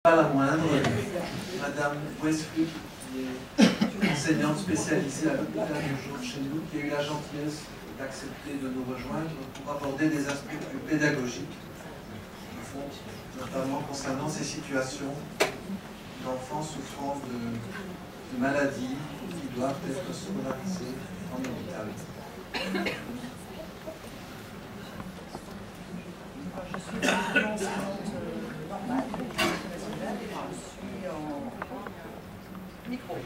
Pas la moindre, Madame Westwood, qui est enseignante spécialisée à l'hôpital de jour chez nous, qui a eu la gentillesse d'accepter de nous rejoindre pour aborder des aspects plus pédagogiques, notamment concernant ces situations d'enfants souffrant de maladies qui doivent être scolarisés en hôpital. Je suis enseignante normale, nationale, et je suis en micro.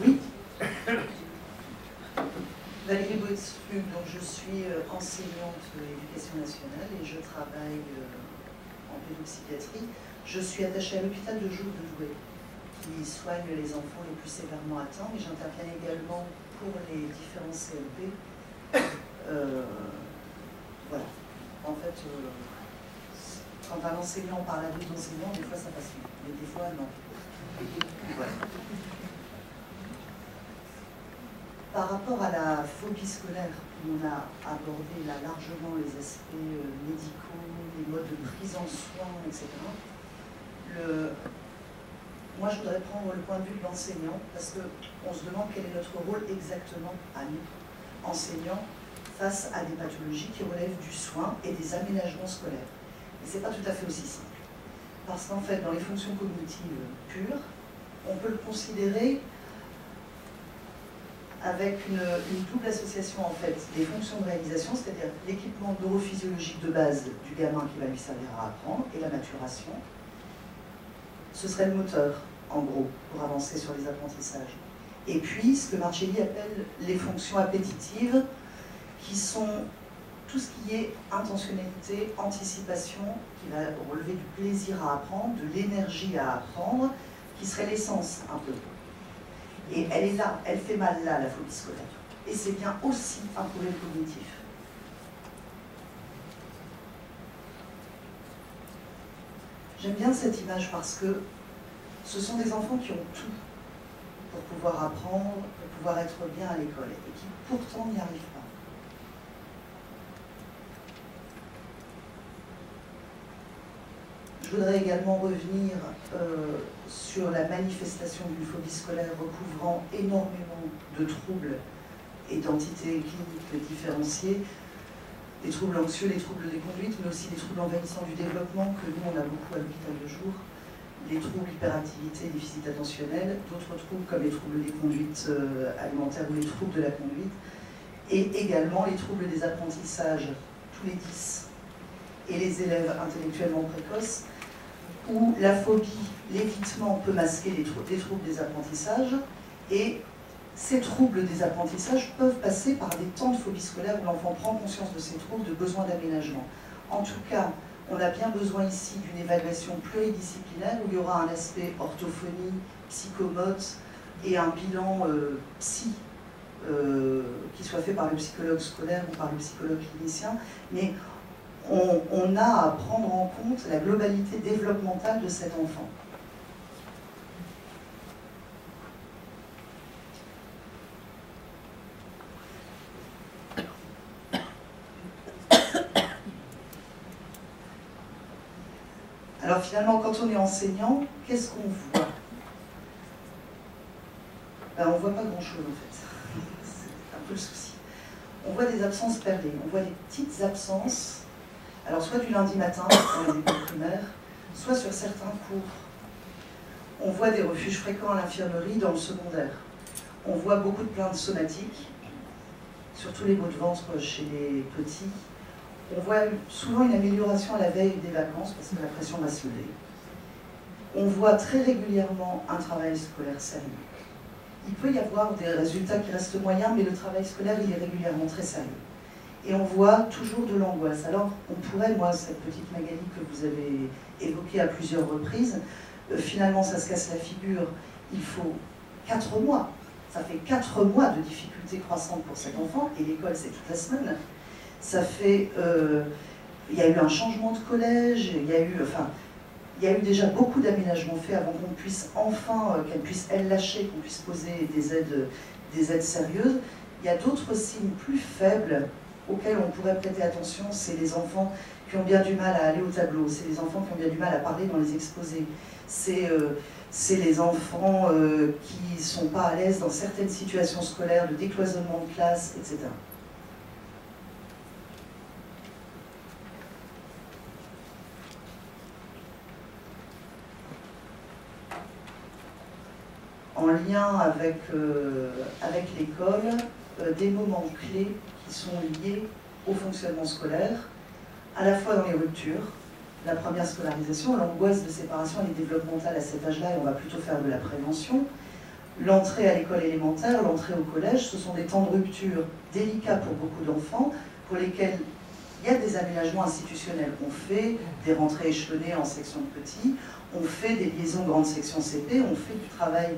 Oui. Valérie Westwood, donc je suis enseignante d'éducation nationale et je travaille en pédopsychiatrie. Je suis attachée à l'hôpital de jour de Douai, qui soigne les enfants les plus sévèrement atteints, mais j'interviens également pour les différents CLP. Voilà. En fait, quand un enseignant parle à d'autres enseignants, des fois ça passe mieux, mais des fois non. Voilà. Par rapport à la phobie scolaire, on a abordé là largement les aspects médicaux, les modes de prise en soin, etc. Moi, je voudrais prendre le point de vue de l'enseignant, parce qu'on se demande quel est notre rôle exactement à nous, enseignants, face à des pathologies qui relèvent du soin et des aménagements scolaires. Et ce n'est pas tout à fait aussi simple. Parce qu'en fait, dans les fonctions cognitives pures, on peut le considérer avec une double association en fait des fonctions de réalisation, c'est-à-dire l'équipement neurophysiologique de base du gamin qui va lui servir à apprendre et la maturation. Ce serait le moteur, en gros, pour avancer sur les apprentissages. Et puis, ce que Marcelli appelle les fonctions appétitives, qui sont tout ce qui est intentionnalité, anticipation, qui va relever du plaisir à apprendre, de l'énergie à apprendre, qui serait l'essence un peu. Et elle est là, elle fait mal là, la phobie scolaire. Et c'est bien aussi un problème cognitif. J'aime bien cette image parce que ce sont des enfants qui ont tout pour pouvoir apprendre, pour pouvoir être bien à l'école, et qui pourtant n'y arrivent pas. Je voudrais également revenir sur la manifestation d'une phobie scolaire recouvrant énormément de troubles et d'entités cliniques différenciées, les troubles anxieux, les troubles des conduites, mais aussi les troubles envahissants du développement que nous on a beaucoup à l'hôpital de jour, les troubles hyperactivité, déficit attentionnel, d'autres troubles comme les troubles des conduites alimentaires ou les troubles de la conduite, et également les troubles des apprentissages, tous les 10, et les élèves intellectuellement précoces, où la phobie, l'évitement peut masquer des troubles des apprentissages, et ces troubles des apprentissages peuvent passer par des temps de phobie scolaire où l'enfant prend conscience de ses troubles, de besoins d'aménagement. En tout cas, on a bien besoin ici d'une évaluation pluridisciplinaire où il y aura un aspect orthophonie, psychomote et un bilan psy qui soit fait par le psychologue scolaire ou par le psychologue clinicien, mais on a à prendre en compte la globalité développementale de cet enfant. Alors finalement, quand on est enseignant, qu'est-ce qu'on voit? Ben, on ne voit pas grand-chose en fait. C'est un peu le souci. On voit des absences perlées, on voit des petites absences. Alors soit du lundi matin, dans les écoles primaires, soit sur certains cours. On voit des refuges fréquents à l'infirmerie dans le secondaire. On voit beaucoup de plaintes somatiques, surtout les maux de ventre chez les petits. On voit souvent une amélioration à la veille des vacances parce que la pression va se lever. On voit très régulièrement un travail scolaire sérieux. Il peut y avoir des résultats qui restent moyens, mais le travail scolaire, il est régulièrement très sérieux. Et on voit toujours de l'angoisse. Alors, on pourrait, moi, cette petite Magali que vous avez évoquée à plusieurs reprises, finalement, ça se casse la figure, il faut 4 mois. Ça fait 4 mois de difficultés croissantes pour cet enfant, et l'école, c'est toute la semaine. Ça fait... il y a eu un changement de collège, il y a eu déjà beaucoup d'aménagements faits avant qu'on puisse enfin, qu'elle puisse, elle, lâcher, qu'on puisse poser des aides sérieuses. Il y a d'autres signes plus faibles auxquels on pourrait prêter attention, c'est les enfants qui ont bien du mal à aller au tableau, c'est les enfants qui ont bien du mal à parler dans les exposés, c'est les enfants qui ne sont pas à l'aise dans certaines situations scolaires, de décloisonnement de classe, etc. En lien avec l'école, des moments clés qui sont liés au fonctionnement scolaire, à la fois dans les ruptures, la première scolarisation, l'angoisse de séparation, elle est développementale à cet âge-là et on va plutôt faire de la prévention. L'entrée à l'école élémentaire, l'entrée au collège, ce sont des temps de rupture délicats pour beaucoup d'enfants, pour lesquels il y a des aménagements institutionnels qu'on fait, des rentrées échelonnées en section de petits, on fait des liaisons grande section CP, on fait du travail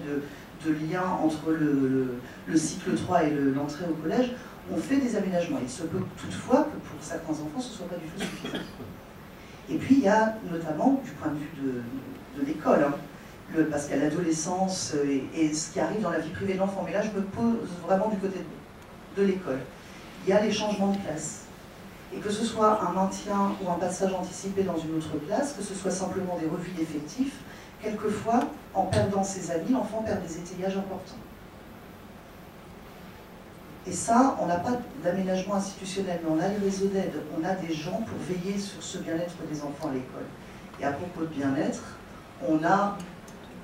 de lien entre le cycle 3 et l'entrée au collège, on fait des aménagements. Il se peut toutefois que pour certains enfants, ce ne soit pas du tout suffisant. Et puis il y a notamment, du point de vue de l'école, hein, parce qu'à l'adolescence et ce qui arrive dans la vie privée de l'enfant, mais là je me pose vraiment du côté de l'école, il y a les changements de classe. Et que ce soit un maintien ou un passage anticipé dans une autre classe, que ce soit simplement des revues d'effectifs, quelquefois, en perdant ses amis, l'enfant perd des étayages importants. Et ça, on n'a pas d'aménagement institutionnel, mais on a le réseau d'aide, on a des gens pour veiller sur ce bien-être des enfants à l'école. Et à propos de bien-être, on a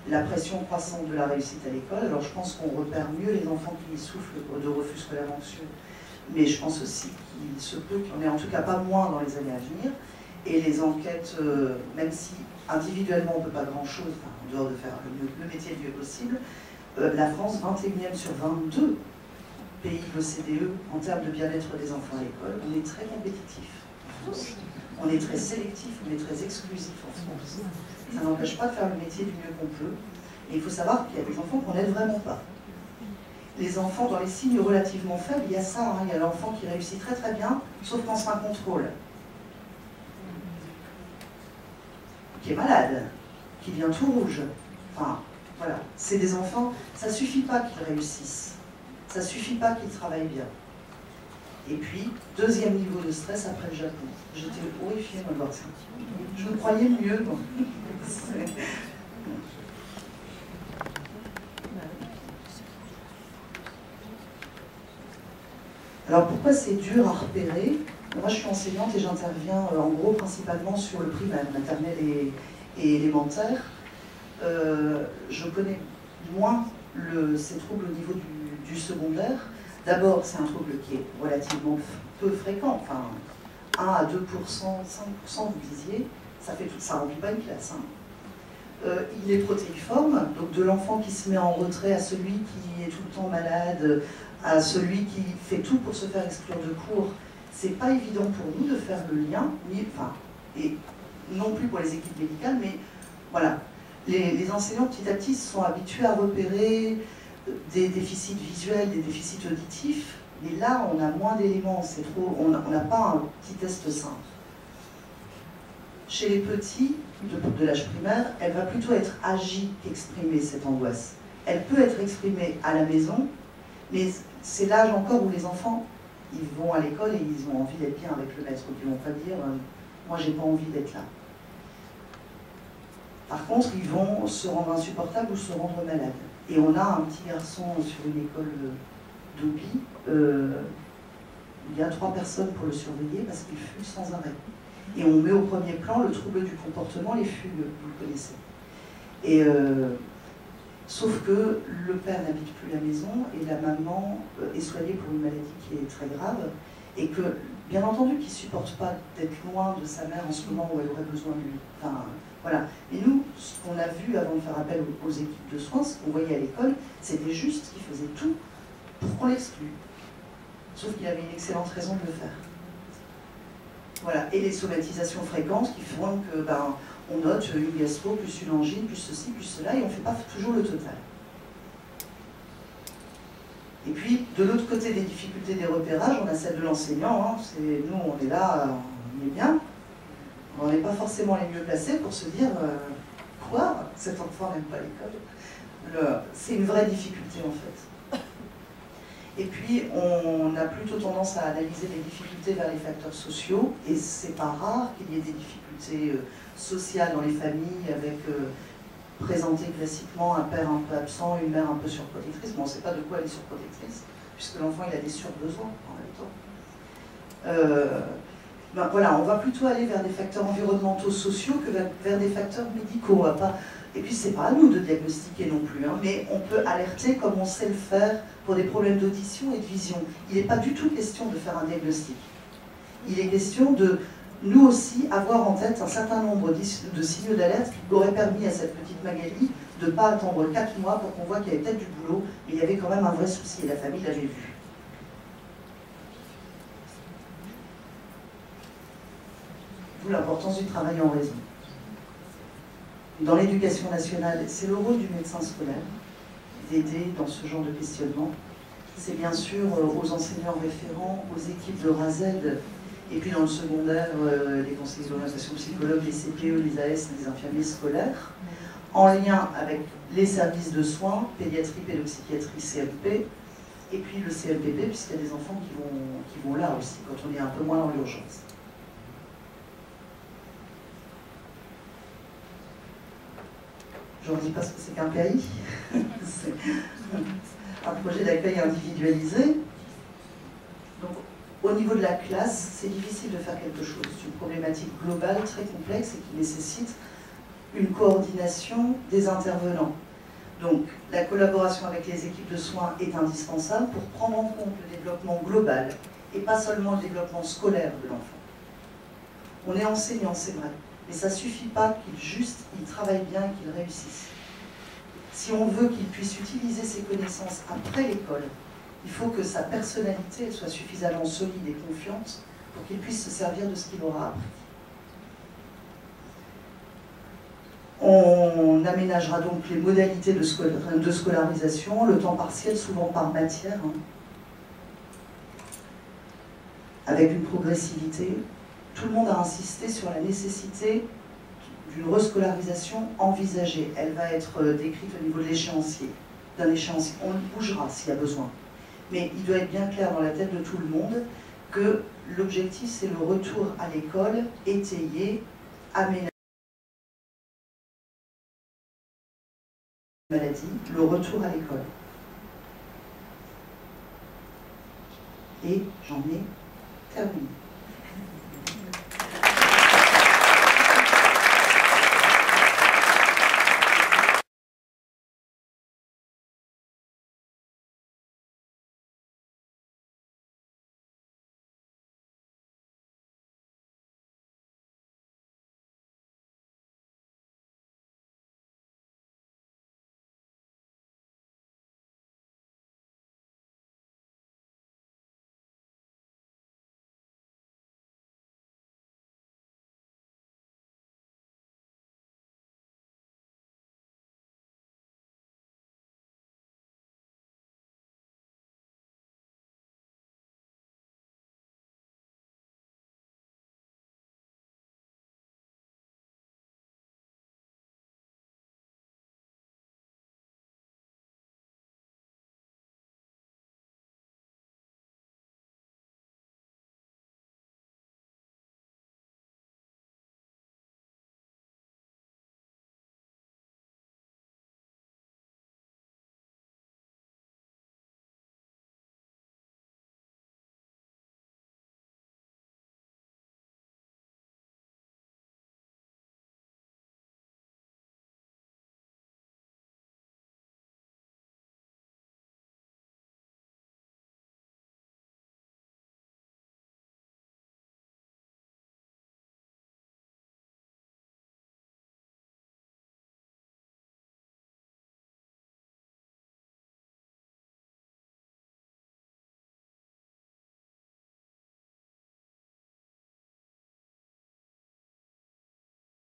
la pression croissante de la réussite à l'école. Alors je pense qu'on repère mieux les enfants qui souffrent de refus scolaire anxieux, mais je pense aussi qu'il se peut qu'il y en ait en tout cas pas moins dans les années à venir. Et les enquêtes, même si individuellement on ne peut pas grand-chose, enfin, en dehors de faire le métier le mieux possible, la France, 21e sur 22 pays de l'OCDE en termes de bien-être des enfants à l'école, on est très compétitif en France. On est très sélectif, on est très exclusif en France. Ça n'empêche pas de faire le métier du mieux qu'on peut. Et il faut savoir qu'il y a des enfants qu'on n'aide vraiment pas. Les enfants, dans les signes relativement faibles, il y a ça, hein, il y a l'enfant qui réussit très très bien, sauf quand c'est un contrôle. Qui est malade, qui devient tout rouge. Enfin, voilà. C'est des enfants, ça ne suffit pas qu'ils réussissent. Ça ne suffit pas qu'ils travaillent bien. Et puis, deuxième niveau de stress après le Japon. J'étais horrifiée de voir ça. Je me croyais mieux. Donc. Alors pourquoi c'est dur à repérer? Moi je suis enseignante et j'interviens en gros principalement sur le primaire, maternelle et élémentaire. Je connais moins ces troubles au niveau du secondaire. D'abord, c'est un trouble qui est relativement peu fréquent, enfin 1 à 2%, 5% vous disiez, ça remplit pas une classe. Hein. Il est protéiforme, donc de l'enfant qui se met en retrait à celui qui est tout le temps malade, à celui qui fait tout pour se faire exclure de cours. C'est pas évident pour nous de faire le lien, et non plus pour les équipes médicales, mais voilà. Les enseignants petit à petit sont habitués à repérer des déficits visuels, des déficits auditifs, mais là on a moins d'éléments, c'est trop, on n'a pas un petit test simple. Chez les petits de l'âge primaire, elle va plutôt être agie qu'exprimer cette angoisse. Elle peut être exprimée à la maison, mais c'est l'âge encore où les enfants, ils vont à l'école et ils ont envie d'être bien avec le maître, ils ne vont pas dire moi j'ai pas envie d'être là. Par contre, ils vont se rendre insupportables ou se rendre malades. Et on a un petit garçon sur une école d'Obi, il y a 3 personnes pour le surveiller parce qu'il fugue sans arrêt. Et on met au premier plan le trouble du comportement, les fugues, vous le connaissez. Et sauf que le père n'habite plus la maison et la maman est soignée pour une maladie qui est très grave et que, bien entendu, qu'il ne supporte pas d'être loin de sa mère en ce moment où elle aurait besoin de lui. Enfin, voilà. Et nous, ce qu'on a vu avant de faire appel aux équipes de soins, ce qu'on voyait à l'école, c'était juste qu'il faisait tout pour qu'on l'exclue. Sauf qu'il avait une excellente raison de le faire. Voilà. Et les somatisations fréquentes qui font que, on note une gastro, plus une angine, plus ceci, plus cela, et on ne fait pas toujours le total. Et puis, de l'autre côté des difficultés des repérages, on a celle de l'enseignant. Hein. Nous, on est là, on est bien. On n'est pas forcément les mieux placés pour se dire quoi, cet enfant n'aime pas l'école. C'est une vraie difficulté en fait. Et puis, on a plutôt tendance à analyser les difficultés vers les facteurs sociaux, et c'est pas rare qu'il y ait des difficultés sociales dans les familles, avec présenté classiquement un père un peu absent, une mère un peu surprotectrice. Bon, on ne sait pas de quoi elle est surprotectrice, puisque l'enfant il a des surbesoins en même temps. Ben, voilà, on va plutôt aller vers des facteurs environnementaux, sociaux, que vers des facteurs médicaux. On va pas... Et puis, c'est pas à nous de diagnostiquer non plus, hein, mais on peut alerter comme on sait le faire pour des problèmes d'audition et de vision. Il n'est pas du tout question de faire un diagnostic. Il est question de, nous aussi, avoir en tête un certain nombre de signaux d'alerte qui auraient permis à cette petite Magali de ne pas attendre 4 mois pour qu'on voit qu'il y avait peut-être du boulot, mais il y avait quand même un vrai souci, et la famille l'avait vu. D'où l'importance du travail en réseau. Dans l'éducation nationale, c'est le rôle du médecin scolaire d'aider dans ce genre de questionnement. C'est bien sûr aux enseignants référents, aux équipes de RASED, et puis dans le secondaire, les conseillers d'orientation psychologue, les CPE, les AS, les infirmiers scolaires, en lien avec les services de soins, pédiatrie, pédopsychiatrie, CMP, et puis le CMPP, puisqu'il y a des enfants qui vont là aussi, quand on est un peu moins dans l'urgence. Je ne dis pas ce que c'est qu'un PAI. C'est un projet d'accueil individualisé. Donc, au niveau de la classe, c'est difficile de faire quelque chose. C'est une problématique globale, très complexe, et qui nécessite une coordination des intervenants. Donc, la collaboration avec les équipes de soins est indispensable pour prendre en compte le développement global, et pas seulement le développement scolaire de l'enfant. On est enseignant, c'est vrai. Mais ça ne suffit pas qu'il travaille bien et qu'il réussisse. Si on veut qu'il puisse utiliser ses connaissances après l'école, il faut que sa personnalité soit suffisamment solide et confiante pour qu'il puisse se servir de ce qu'il aura appris. On aménagera donc les modalités de scolarisation, le temps partiel, souvent par matière, hein, avec une progressivité. Tout le monde a insisté sur la nécessité d'une rescolarisation envisagée. Elle va être décrite au niveau de l'échéancier, d'un échéancier. On le bougera s'il y a besoin. Mais il doit être bien clair dans la tête de tout le monde que l'objectif, c'est le retour à l'école étayé, aménagé. Maladie, le retour à l'école. Et j'en ai terminé.